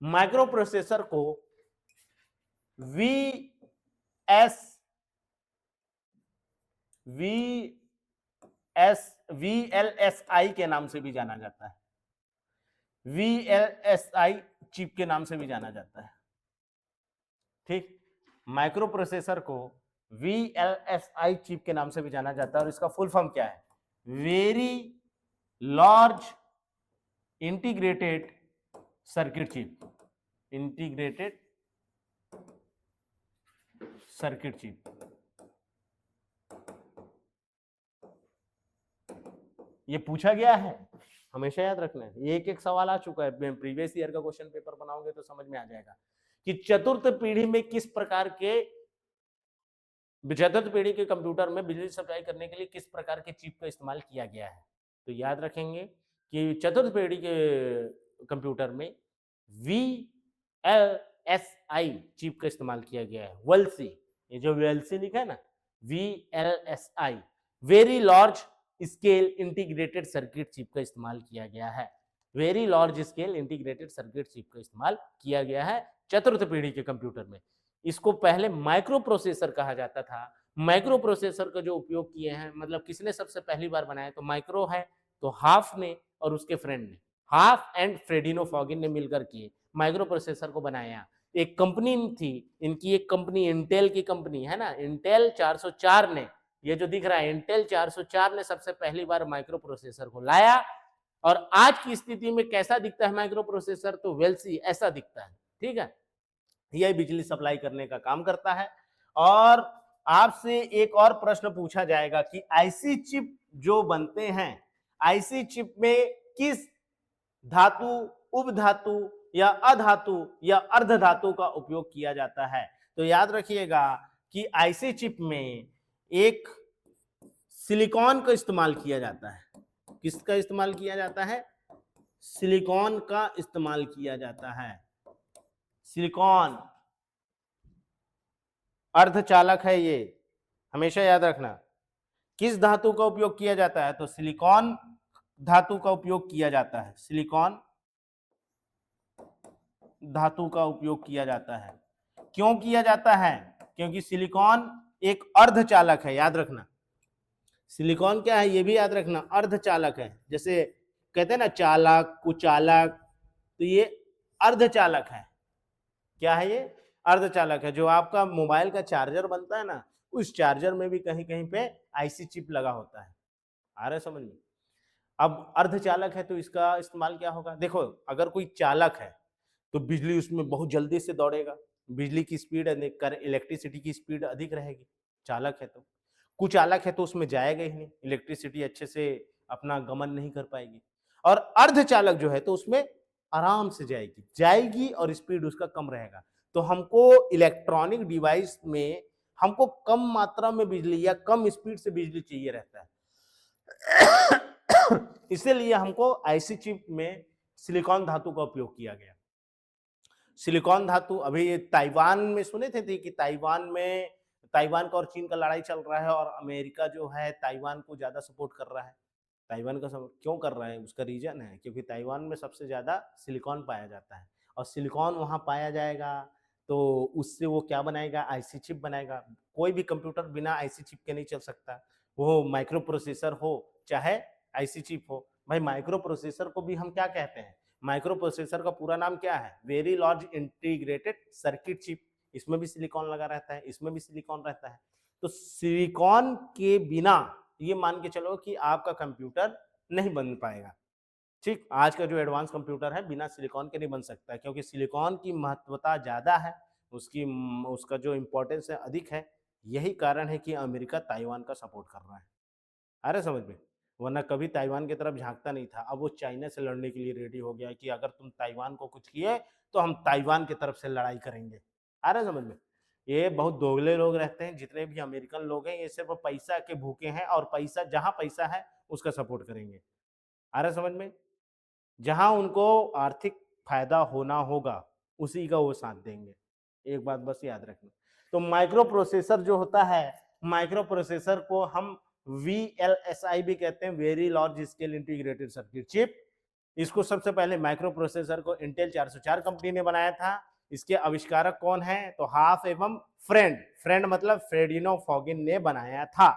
माइक्रो प्रोसेसर को VLSI के नाम से भी जाना जाता है, VLSI चिप के नाम से भी जाना जाता है। ठीक, माइक्रो प्रोसेसर को VLSI चिप के नाम से भी जाना जाता है, और इसका फुल फॉर्म क्या है, very large integrated circuit chip, integrated circuit chip. ये पूछा गया है, हमेशा याद रखना है, एक एक सवाल आ चुका है, प्रीवियस ईयर का क्वेश्चन पेपर बनाओगे तो समझ में आ जाएगा कि चतुर्थ पीढ़ी में किस प्रकार के, चतुर्थ पीढ़ी के कंप्यूटर में बिजली सप्लाई करने के लिए किस प्रकार के चिप का इस्तेमाल किया गया है। तो याद रखेंगे कि चतुर्थ पीढ़ी के कंप्यूटर में VLSI चिप का इस्तेमाल किया गया है, वेलसी, ये जो वेलसी लिखा है ना, VLSI very large scale integrated circuit chip का इस्तेमाल किया गया है, very large scale integrated circuit chip का इस्तेमाल किया गया है चतुर्थ पीढ़ी के कंप्यूटर में। इसको पहले माइक्रो प्रोसेसर कहा जाता था। माइक्रो प्रोसेसर का जो उपयोग किए हैं, मतलब किसने सबसे पहली बार बनाया, तो माइक्रो है तो हाफ ने और उसके फ्रेंड ने, हाफ एंड फ्रेडिनोफॉगिन ने मिलकर के माइक्रो प्रोसेसर को बनाया। एक कंपनी थी इनकी, एक कंपनी इंटेल की कंपनी है ना, इंटेल 404 ने, ये जो दिख रहा है इंटेल 404 ने सबसे पहली बार माइक्रो प्रोसेसर को लाया। और आज की स्थिति में कैसा दिखता है माइक्रो प्रोसेसर, तो वेलसी ऐसा दिखता है। ठीक है, यह बिजली सप्लाई करने का काम करता है। और आपसे एक और प्रश्न पूछा जाएगा कि आईसी चिप जो बनते हैं, आईसी चिप में किस धातु, उपधातु या अधातु या अर्धधातु का उपयोग किया जाता है। तो याद रखिएगा कि आईसी चिप में एक सिलिकॉन का इस्तेमाल किया जाता है। किसका इस्तेमाल किया जाता है, सिलिकॉन का इस्तेमाल किया जाता है। सिलिकॉन अर्धचालक है, ये हमेशा याद रखना। किस धातु का उपयोग किया जाता है, तो सिलिकॉन धातु का उपयोग किया जाता है, सिलिकॉन धातु का उपयोग किया जाता है। क्यों किया जाता है, क्योंकि सिलिकॉन एक अर्धचालक है, याद रखना। सिलिकॉन क्या है, ये भी याद रखना, अर्धचालक है। जैसे कहते हैं ना चालक, कुचालक, तो ये अर्धचालक है। क्या है ये, अर्धचालक है। जो आपका मोबाइल का चार्जर बनता है ना, उस चार्जर में भी कहीं कहीं पे आईसी चिप लगा होता है। आ रहा है समझ में। अब अर्धचालक है तो इसका इस्तेमाल क्या होगा, देखो अगर कोई चालक है तो बिजली उसमें बहुत जल्दी से दौड़ेगा, बिजली की स्पीड, इलेक्ट्रिसिटी की स्पीड अधिक रहेगी। चालक है तो, कुचालक है तो उसमें जाएगा ही नहीं, इलेक्ट्रिसिटी अच्छे से अपना गमन नहीं कर पाएगी। और अर्धचालक जो है तो उसमें आराम से जाएगी और स्पीड उसका कम रहेगा। तो हमको इलेक्ट्रॉनिक डिवाइस में हमको कम मात्रा में बिजली या कम स्पीड से बिजली चाहिए रहता है। इसीलिए हमको आईसी चिप में सिलिकॉन धातु का उपयोग किया गया। सिलिकॉन धातु, अभी ताइवान में सुने थे कि ताइवान ताइवान का और चीन का लड़ाई चल रहा है और अमेरिका जो है ताइवान को ज़्यादा सपोर्ट कर रहा है। ताइवान का सपोर्ट क्यों कर रहा है, उसका रीज़न है क्योंकि ताइवान में सबसे ज़्यादा सिलिकॉन पाया जाता है और सिलिकॉन वहाँ पाया जाएगा तो उससे वो क्या बनाएगा, आईसी चिप बनाएगा। कोई भी कंप्यूटर बिना आईसी चिप के नहीं चल सकता, वो माइक्रो प्रोसेसर हो चाहे आईसी चिप हो। भाई माइक्रो प्रोसेसर को भी हम क्या कहते हैं, माइक्रो प्रोसेसर का पूरा नाम क्या है, very large integrated circuit chip. इसमें भी सिलिकॉन लगा रहता है, इसमें भी सिलिकॉन रहता है। तो सिलिकॉन के बिना ये मान के चलो कि आपका कंप्यूटर नहीं बन पाएगा। ठीक, आज का जो एडवांस कंप्यूटर है बिना सिलिकॉन के नहीं बन सकता क्योंकि सिलिकॉन की महत्वता ज़्यादा है, उसका जो इम्पोर्टेंस है अधिक है। यही कारण है कि अमेरिका ताइवान का सपोर्ट कर रहा है। आ रहा है समझ में? वरना कभी ताइवान की तरफ झांकता नहीं था। अब वो चाइना से लड़ने के लिए रेडी हो गया कि अगर तुम ताइवान को कुछ किए तो हम ताइवान की तरफ से लड़ाई करेंगे। आ रहा है समझ में? ये बहुत दोगले लोग रहते हैं, जितने भी अमेरिकन लोग हैं ये सिर्फ पैसा के भूखे हैं और पैसा जहाँ पैसा है उसका सपोर्ट करेंगे। आ रहा है समझ में? जहाँ उनको आर्थिक फायदा होना होगा उसी का वो साथ देंगे। एक बात बस याद रखना। तो माइक्रो प्रोसेसर जो होता है, माइक्रो प्रोसेसर को हम VLSI भी कहते हैं, very large scale integrated circuit chip. इसको सबसे पहले माइक्रो प्रोसेसर को इंटेल 404 कंपनी ने बनाया था। इसके आविष्कारक कौन है, तो हाफ एवं फ्रेंड मतलब फ्रेडिनो फॉगिन ने बनाया था।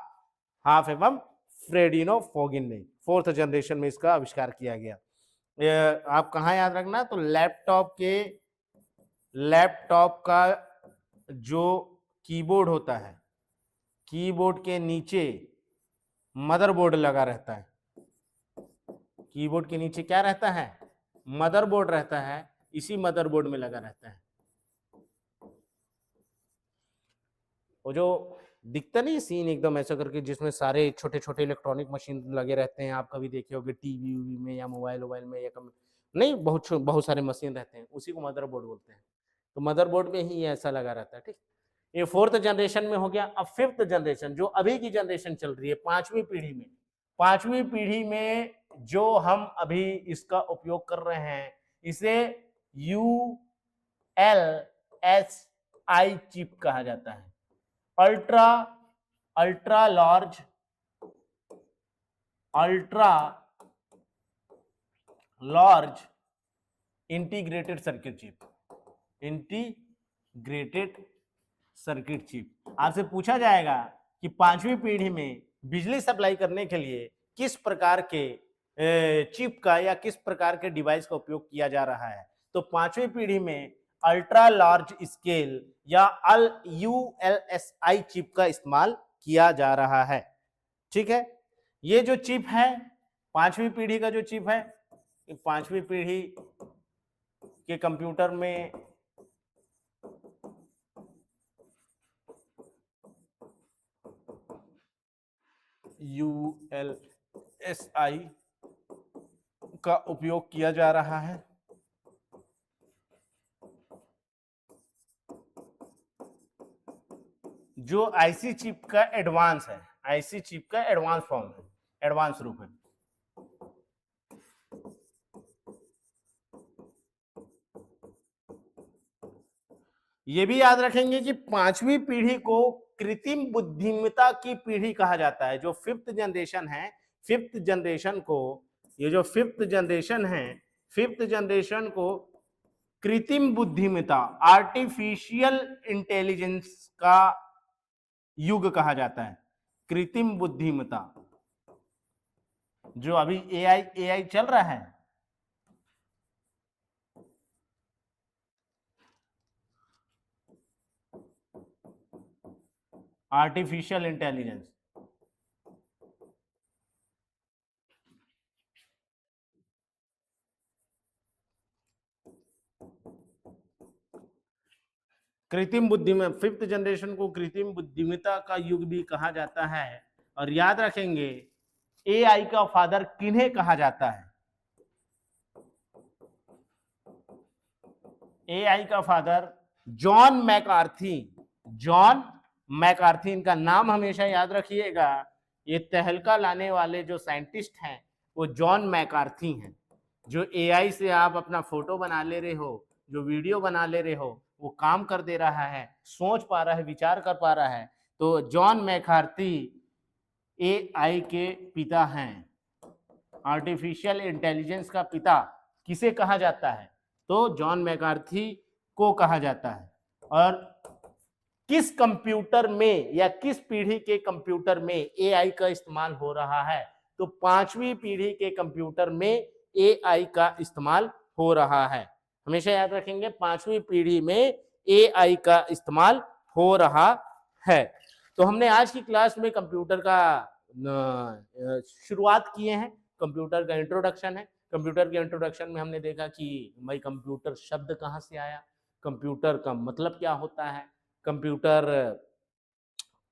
हाफ एवं फ्रेडिनो फॉगिन ने 4th जनरेशन में इसका आविष्कार किया गया। आप कहाँ याद रखना, तो लैपटॉप का जो कीबोर्ड होता है, कीबोर्ड के नीचे मदरबोर्ड लगा रहता है। कीबोर्ड के नीचे क्या रहता है, मदरबोर्ड रहता है, इसी मदरबोर्ड में लगा रहता है। वो जो दिखता नहीं सीन एकदम ऐसा करके जिसमें सारे छोटे छोटे इलेक्ट्रॉनिक मशीन लगे रहते हैं, आप कभी देखे होंगे टीवी में या मोबाइल में या नहीं, बहुत सारे मशीन रहते हैं, उसी को मदरबोर्ड बोलते हैं। तो मदरबोर्ड में ही ऐसा लगा रहता है। ठीक, ये 4th जनरेशन में हो गया। अब 5th जनरेशन जो अभी की जनरेशन चल रही है, 5वीं पीढ़ी में, 5वीं पीढ़ी में जो हम अभी इसका उपयोग कर रहे हैं, इसे ULSI चिप कहा जाता है। Ultra large integrated circuit chip. आपसे पूछा जाएगा कि 5वीं पीढ़ी में बिजली सप्लाई करने के लिए किस प्रकार के चिप का या किस प्रकार के डिवाइस का उपयोग किया जा रहा है, तो 5वीं पीढ़ी में अल्ट्रा लार्ज स्केल या ULSI चिप का इस्तेमाल किया जा रहा है। ठीक है, ये जो चिप है 5वीं पीढ़ी का जो चिप है, 5वीं पीढ़ी के कंप्यूटर में ULSI का उपयोग किया जा रहा है। जो आईसी चिप का एडवांस है, आईसी चिप का एडवांस फॉर्म है, एडवांस रूप है। ये भी याद रखेंगे कि 5वीं पीढ़ी को कृत्रिम बुद्धिमत्ता की पीढ़ी कहा जाता है। जो 5th जनरेशन है, 5th जनरेशन को, ये जो 5th जनरेशन है, 5th जनरेशन को कृत्रिम बुद्धिमत्ता, आर्टिफिशियल इंटेलिजेंस का युग कहा जाता है। कृत्रिम बुद्धिमत्ता, जो अभी एआई चल रहा है, आर्टिफिशियल इंटेलिजेंस, कृत्रिम बुद्धिमत्ता, 5th जनरेशन को कृत्रिम बुद्धिमत्ता का युग भी कहा जाता है। और याद रखेंगे एआई का फादर किन्हें कहा जाता है, एआई का फादर जॉन मैकार्थी, इनका नाम हमेशा याद रखिएगा। ये तहलका लाने वाले जो साइंटिस्ट हैं वो जॉन मैकार्थी हैं। जो एआई से आप अपना फोटो बना ले रहे हो, जो वीडियो बना ले रहे हो, वो काम कर दे रहा है, सोच पा रहा है, विचार कर पा रहा है, तो जॉन मैकार्थी एआई के पिता हैं। आर्टिफिशियल इंटेलिजेंस का पिता किसे कहा जाता है? तो जॉन मैकार्थी को कहा जाता है। और किस कंप्यूटर में या किस पीढ़ी के कंप्यूटर में एआई का इस्तेमाल हो रहा है? तो 5वीं पीढ़ी के कंप्यूटर में एआई का इस्तेमाल हो रहा है। हमेशा याद रखेंगे, 5वीं पीढ़ी में एआई का इस्तेमाल हो रहा है। तो हमने आज की क्लास में कंप्यूटर का शुरुआत किए हैं। कंप्यूटर का इंट्रोडक्शन है। कंप्यूटर के इंट्रोडक्शन में हमने देखा कि भाई कंप्यूटर शब्द कहाँ से आया, कंप्यूटर का मतलब क्या होता है, कंप्यूटर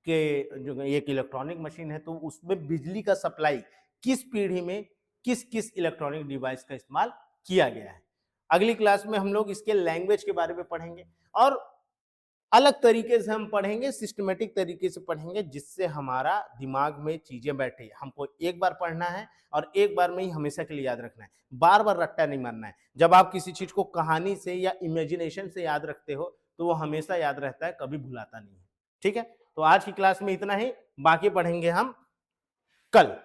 के जो एक इलेक्ट्रॉनिक मशीन है तो उसमें बिजली का सप्लाई किस पीढ़ी में किस किस इलेक्ट्रॉनिक डिवाइस का इस्तेमाल किया गया है। अगली क्लास में हम लोग इसके लैंग्वेज के बारे में पढ़ेंगे और अलग तरीके से हम पढ़ेंगे, सिस्टमेटिक तरीके से पढ़ेंगे, जिससे हमारा दिमाग में चीजें बैठे। हमको एक बार पढ़ना है और एक बार में ही हमेशा के लिए याद रखना है, बार बार रट्टा नहीं मारना है। जब आप किसी चीज को कहानी से या इमेजिनेशन से याद रखते हो तो वो हमेशा याद रहता है, कभी भुलाता नहीं है। ठीक है, तो आज की क्लास में इतना ही, बाकी पढ़ेंगे हम कल।